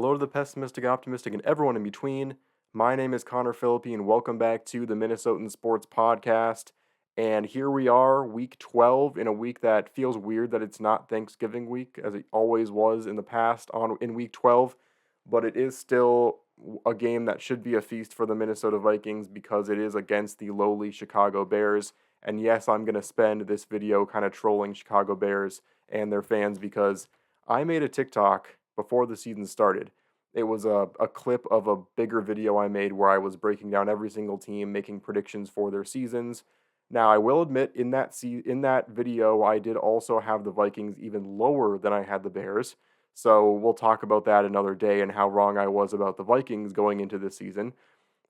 Hello to the pessimistic, optimistic, and everyone in between. My name is Connor Philippi, and welcome back to the Minnesotan Sports Podcast. And here we are, week 12, in a week that feels weird that it's not Thanksgiving week, as it always was in the past in week 12. But it is still a game that should be a feast for the Minnesota Vikings because it is against the lowly Chicago Bears. And yes, I'm going to spend this video kind of trolling Chicago Bears and their fans because I made a TikTok before the season started. It was a clip of a bigger video I made where I was breaking down every single team, making predictions for their seasons. Now, I will admit in that video, I did also have the Vikings even lower than I had the Bears. So we'll talk about that another day and how wrong I was about the Vikings going into this season.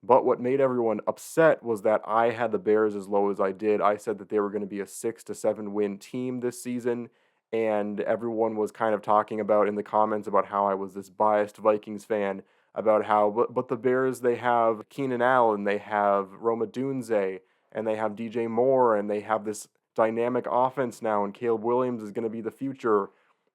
But what made everyone upset was that I had the Bears as low as I did. I said that they were going to be a 6 to 7 win team this season, and everyone was kind of talking about in the comments about how I was this biased Vikings fan, about how but the Bears, they have Keenan Allen, they have Roma Dunze, and they have DJ Moore, and they have this dynamic offense now, and Caleb Williams is going to be the future.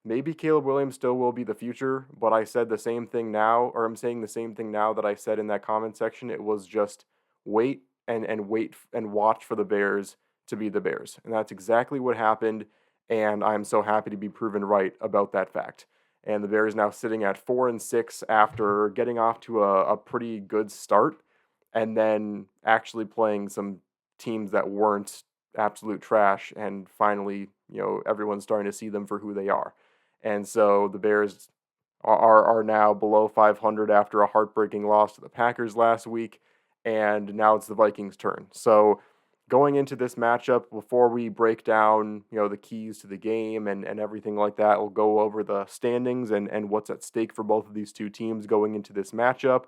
Maybe Caleb Williams still will be the future, but I said the same thing now, or I'm saying the same thing now that I said in that comment section. It was just wait and wait and watch for the Bears to be the Bears. And that's exactly what happened, and I'm so happy to be proven right about that fact. And the Bears now sitting at 4-6 after getting off to a pretty good start, and then actually playing some teams that weren't absolute trash, and finally, everyone's starting to see them for who they are. And so the Bears are now below 500 after a heartbreaking loss to the Packers last week, and now it's the Vikings' turn. So going into this matchup, before we break down, the keys to the game and everything like that, we'll go over the standings and what's at stake for both of these two teams going into this matchup.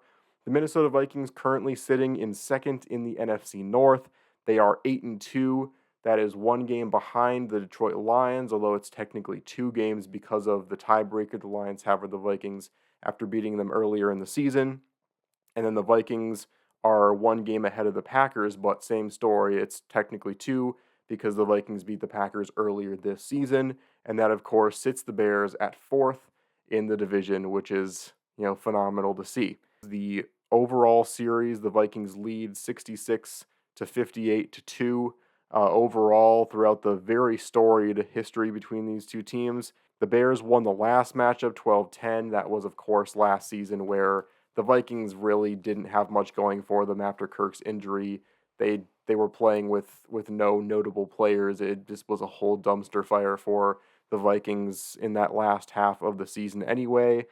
The Minnesota Vikings currently sitting in second in the NFC North. They are 8-2. That is one game behind the Detroit Lions, although it's technically 2 games because of the tiebreaker the Lions have with the Vikings after beating them earlier in the season. And then the Vikings are 1 game ahead of the Packers, but same story. It's technically 2 because the Vikings beat the Packers earlier this season. And that, of course, sits the Bears at 4th in the division, which is, phenomenal to see. The overall series, the Vikings lead 66-58-2. Overall, throughout the very storied history between these two teams. The Bears won the last matchup 12-10. That was, of course, last season where the Vikings really didn't have much going for them after Kirk's injury. They were playing with no notable players. It just was a whole dumpster fire for the Vikings in that last half of the season anyway.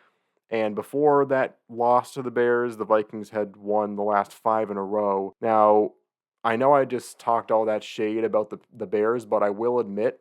And before that loss to the Bears, the Vikings had won the last 5 in a row. Now, I know I just talked all that shade about the Bears, but I will admit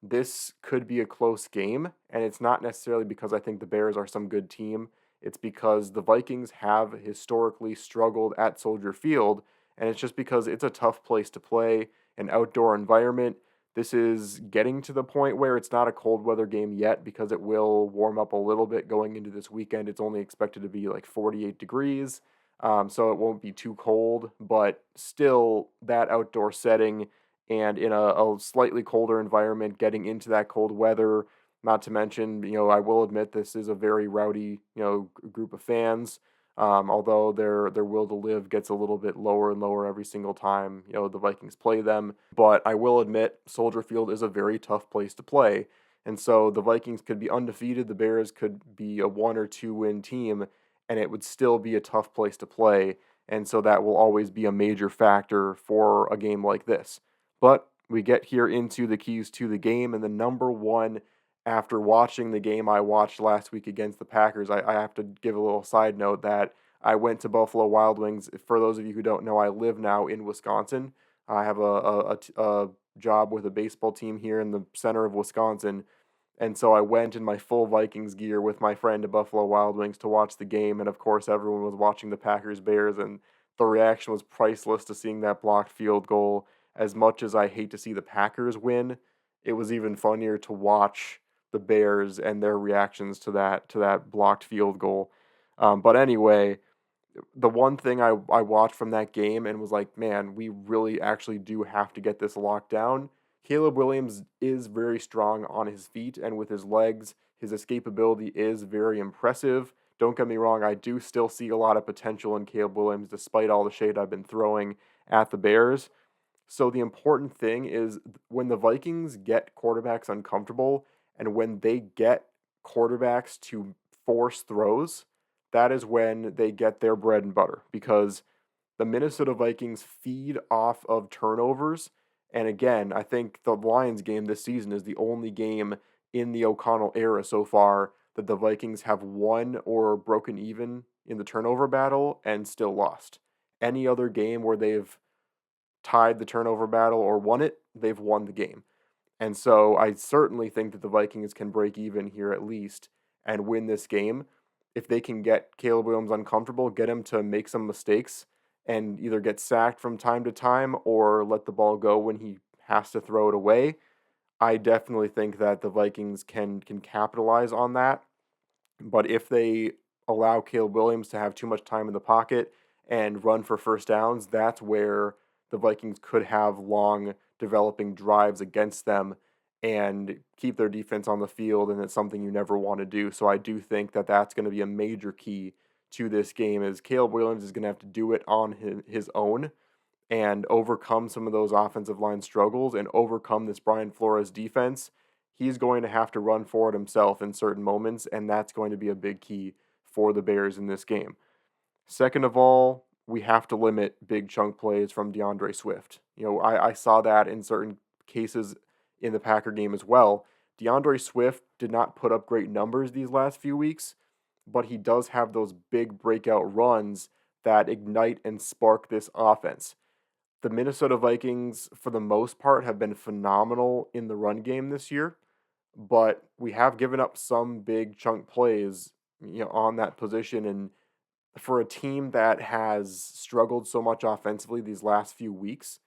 this could be a close game, and it's not necessarily because I think the Bears are some good team. It's because the Vikings have historically struggled at Soldier Field, and it's just because it's a tough place to play, an outdoor environment. This is getting to the point where it's not a cold weather game yet because it will warm up a little bit going into this weekend. It's only expected to be like 48 degrees. So it won't be too cold, but still that outdoor setting and in a slightly colder environment, getting into that cold weather, not to mention, I will admit this is a very rowdy, group of fans, although their will to live gets a little bit lower and lower every single time, the Vikings play them. But I will admit Soldier Field is a very tough place to play. And so the Vikings could be undefeated, the Bears could be a 1 or 2 win team, and it would still be a tough place to play. And so that will always be a major factor for a game like this. But we get here into the keys to the game, and the number one, after watching the game I watched last week against the Packers, I have to give a little side note that I went to Buffalo Wild Wings. For those of you who don't know, I live now in Wisconsin. I have a job with a baseball team here in the center of Wisconsin. And so I went in my full Vikings gear with my friend to Buffalo Wild Wings to watch the game. And of course, everyone was watching the Packers-Bears, and the reaction was priceless to seeing that blocked field goal. As much as I hate to see the Packers win, it was even funnier to watch the Bears and their reactions to that blocked field goal. But anyway, the one thing I watched from that game and was like, man, we really actually do have to get this locked down. Caleb Williams is very strong on his feet and with his legs. His escapability is very impressive. Don't get me wrong, I do still see a lot of potential in Caleb Williams despite all the shade I've been throwing at the Bears. So the important thing is when the Vikings get quarterbacks uncomfortable and when they get quarterbacks to force throws, that is when they get their bread and butter because the Minnesota Vikings feed off of turnovers. And again, I think the Lions game this season is the only game in the O'Connell era so far that the Vikings have won or broken even in the turnover battle and still lost. Any other game where they've tied the turnover battle or won it, they've won the game. And so I certainly think that the Vikings can break even here at least and win this game. If they can get Caleb Williams uncomfortable, get him to make some mistakes and either get sacked from time to time or let the ball go when he has to throw it away, I definitely think that the Vikings can capitalize on that. But if they allow Caleb Williams to have too much time in the pocket and run for first downs, that's where the Vikings could have long developing drives against them and keep their defense on the field, and it's something you never want to do. So I do think that that's going to be a major key to this game is Caleb Williams is going to have to do it on his own and overcome some of those offensive line struggles and overcome this Brian Flores defense. He's going to have to run for it himself in certain moments, and that's going to be a big key for the Bears in this game. Second of all, we have to limit big chunk plays from DeAndre Swift. I saw that in certain cases in the Packer game as well. DeAndre Swift did not put up great numbers these last few weeks, but he does have those big breakout runs that ignite and spark this offense. The Minnesota Vikings, for the most part, have been phenomenal in the run game this year, but we have given up some big chunk plays, on that position. And for a team that has struggled so much offensively these last few weeks,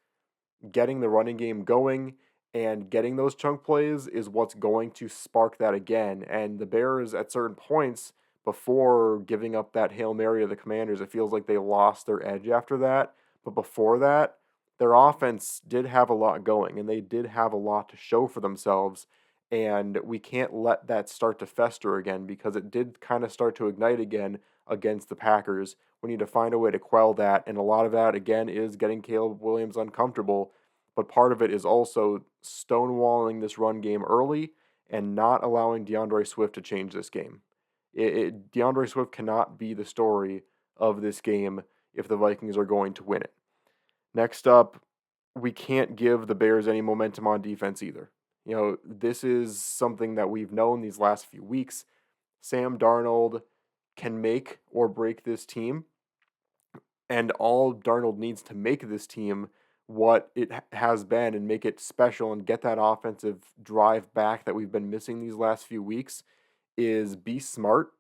getting the running game going and getting those chunk plays is what's going to spark that again. And the Bears, at certain points, before giving up that Hail Mary to the Commanders, it feels like they lost their edge after that. But before that, their offense did have a lot going and they did have a lot to show for themselves. And we can't let that start to fester again because it did kind of start to ignite again against the Packers. We need to find a way to quell that. And a lot of that, again, is getting Caleb Williams uncomfortable. But part of it is also stonewalling this run game early and not allowing DeAndre Swift to change this game. DeAndre Swift cannot be the story of this game if the Vikings are going to win it. Next up, we can't give the Bears any momentum on defense either. This is something that we've known these last few weeks. Sam Darnold can make or break this team, and all Darnold needs to make this team what it has been and make it special and get that offensive drive back that we've been missing these last few weeks is be smart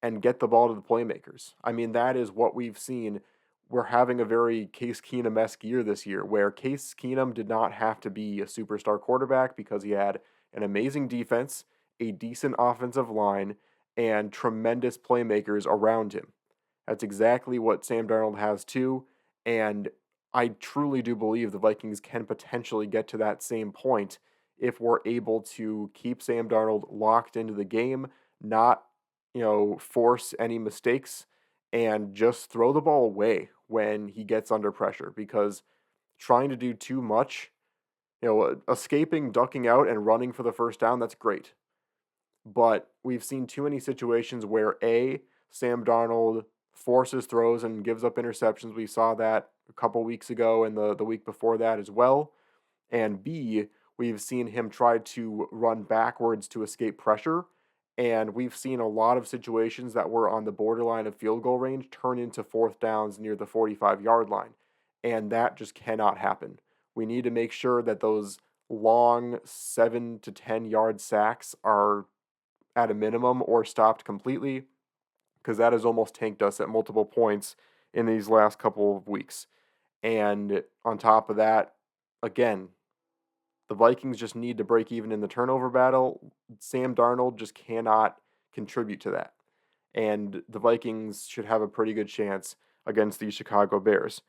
and get the ball to the playmakers. I mean, that is what we've seen. We're having a very Case Keenum-esque year this year where Case Keenum did not have to be a superstar quarterback because he had an amazing defense, a decent offensive line, and tremendous playmakers around him. That's exactly what Sam Darnold has too, and I truly do believe the Vikings can potentially get to that same point if we're able to keep Sam Darnold locked into the game, not, force any mistakes, and just throw the ball away when he gets under pressure because trying to do too much, escaping, ducking out, and running for the first down, that's great. But we've seen too many situations where Sam Darnold forces throws and gives up interceptions. We saw that a couple weeks ago and the week before that as well. And B, we've seen him try to run backwards to escape pressure. And we've seen a lot of situations that were on the borderline of field goal range turn into fourth downs near the 45-yard line. And that just cannot happen. We need to make sure that those long 7 to 10 yard sacks are at a minimum or stopped completely because that has almost tanked us at multiple points in these last couple of weeks. And on top of that, again, the Vikings just need to break even in the turnover battle. Sam Darnold just cannot contribute to that. And the Vikings should have a pretty good chance against the Chicago Bears.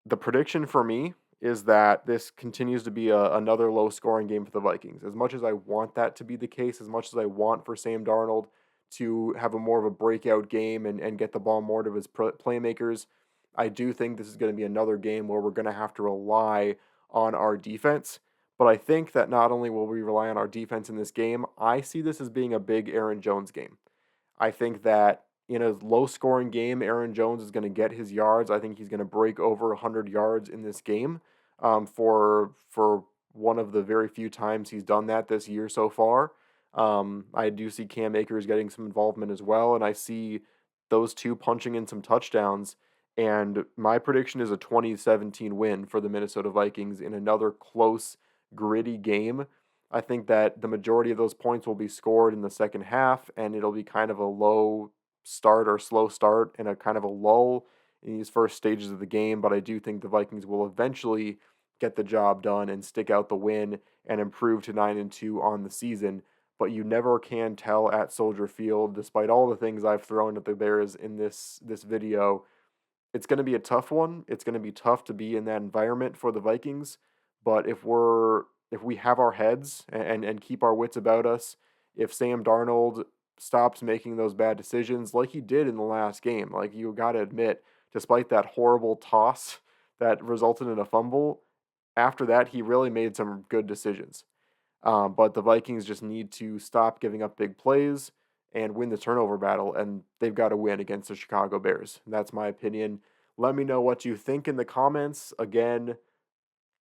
The prediction for me is that this continues to be another low-scoring game for the Vikings. As much as I want that to be the case, as much as I want for Sam Darnold to have a more of a breakout game and get the ball more to his playmakers. I do think this is going to be another game where we're going to have to rely on our defense. But I think that not only will we rely on our defense in this game, I see this as being a big Aaron Jones game. I think that in a low scoring game, Aaron Jones is going to get his yards. I think he's going to break over 100 yards in this game for one of the very few times he's done that this year so far. I do see Cam Akers getting some involvement as well, and I see those two punching in some touchdowns. And my prediction is a 2017 win for the Minnesota Vikings in another close, gritty game. I think that the majority of those points will be scored in the second half, and it'll be kind of a low start or slow start and a kind of a lull in these first stages of the game. But I do think the Vikings will eventually get the job done and stick out the win and improve to 9-2 on the season. But you never can tell at Soldier Field, despite all the things I've thrown at the Bears in this video. It's going to be a tough one. It's going to be tough to be in that environment for the Vikings. But if we have our heads and keep our wits about us, if Sam Darnold stops making those bad decisions like he did in the last game, like you got to admit, despite that horrible toss that resulted in a fumble, after that he really made some good decisions. But the Vikings just need to stop giving up big plays and win the turnover battle, and they've got to win against the Chicago Bears. And that's my opinion. Let me know what you think in the comments. Again,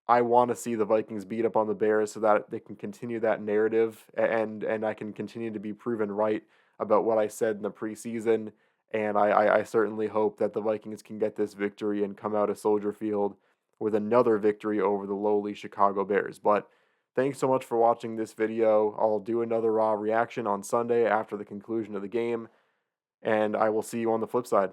I want to see the Vikings beat up on the Bears so that they can continue that narrative and I can continue to be proven right about what I said in the preseason. And I certainly hope that the Vikings can get this victory and come out of Soldier Field with another victory over the lowly Chicago Bears. But thanks so much for watching this video. I'll do another Raw reaction on Sunday after the conclusion of the game, and I will see you on the flip side.